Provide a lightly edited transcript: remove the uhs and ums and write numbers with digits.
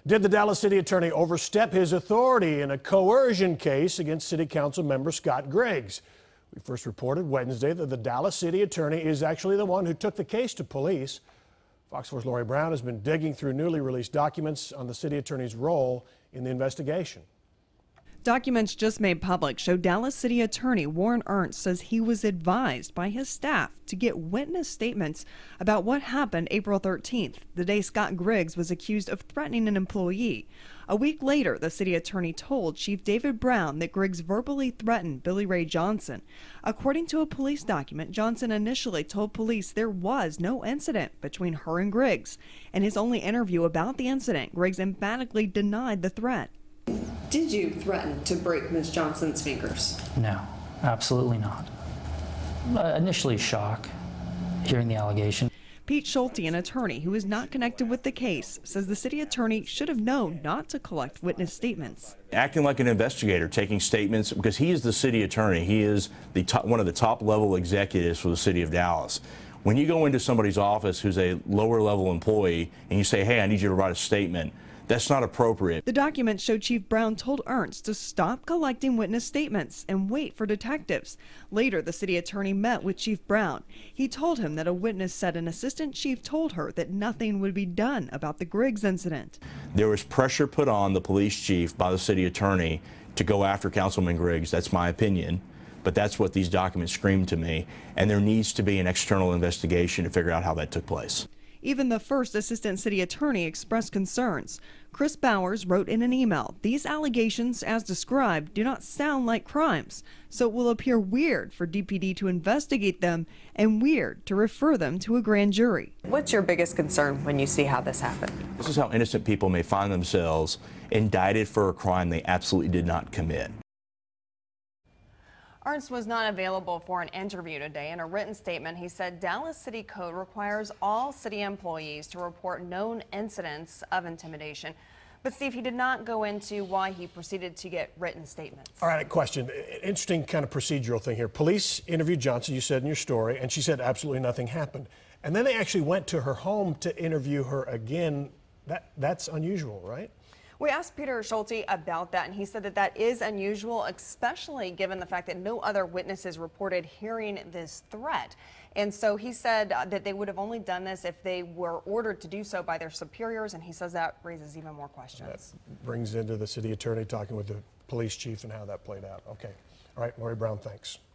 Did the Dallas City Attorney overstep his authority in a coercion case against City Council member Scott Griggs? We first reported Wednesday that the Dallas City Attorney is actually the one who took the case to police. Fox 4's Lori Brown has been digging through newly released documents on the City Attorney's role in the investigation. Documents just made public show Dallas City Attorney Warren Ernst says he was advised by his staff to get witness statements about what happened April 13th, the day Scott Griggs was accused of threatening an employee. A week later, the city attorney told Chief David Brown that Griggs verbally threatened Billy Ray Johnson. According to a police document, Johnson initially told police there was no incident between her and Griggs. In his only interview about the incident, Griggs emphatically denied the threat. Did you threaten to break Ms. Johnson's fingers? No, absolutely not. Initially shock, hearing the allegation. Pete Schulte, an attorney who is not connected with the case, says the city attorney should have known not to collect witness statements. Acting like an investigator, taking statements, because he is the city attorney. He is one of the top level executives for the city of Dallas. When you go into somebody's office who's a lower level employee and you say, hey, I need you to write a statement, that's not appropriate. The documents show Chief Brown told Ernst to stop collecting witness statements and wait for detectives. Later, the city attorney met with Chief Brown. He told him that a witness said an assistant chief told her that nothing would be done about the Griggs incident. There was pressure put on the police chief by the city attorney to go after Councilman Griggs. That's my opinion, but that's what these documents scream to me, and there needs to be an external investigation to figure out how that took place. Even the first assistant city attorney expressed concerns. Chris Bowers wrote in an email, "These allegations, as described, do not sound like crimes, so it will appear weird for DPD to investigate them and weird to refer them to a grand jury." What's your biggest concern when you see how this happened? This is how innocent people may find themselves indicted for a crime they absolutely did not commit. Ernst was not available for an interview today. In a written statement, he said Dallas City Code requires all city employees to report known incidents of intimidation. But Steve, he did not go into why he proceeded to get written statements. All right, a question. Interesting kind of procedural thing here. Police interviewed Johnson, you said in your story, and she said absolutely nothing happened. And then they actually went to her home to interview her again. That's unusual, right? We asked Peter Schulte about that, and he said that that is unusual, especially given the fact that no other witnesses reported hearing this threat. And so he said that they would have only done this if they were ordered to do so by their superiors, and he says that raises even more questions. That brings into the city attorney talking with the police chief and how that played out. Okay. All right, Lori Brown, thanks.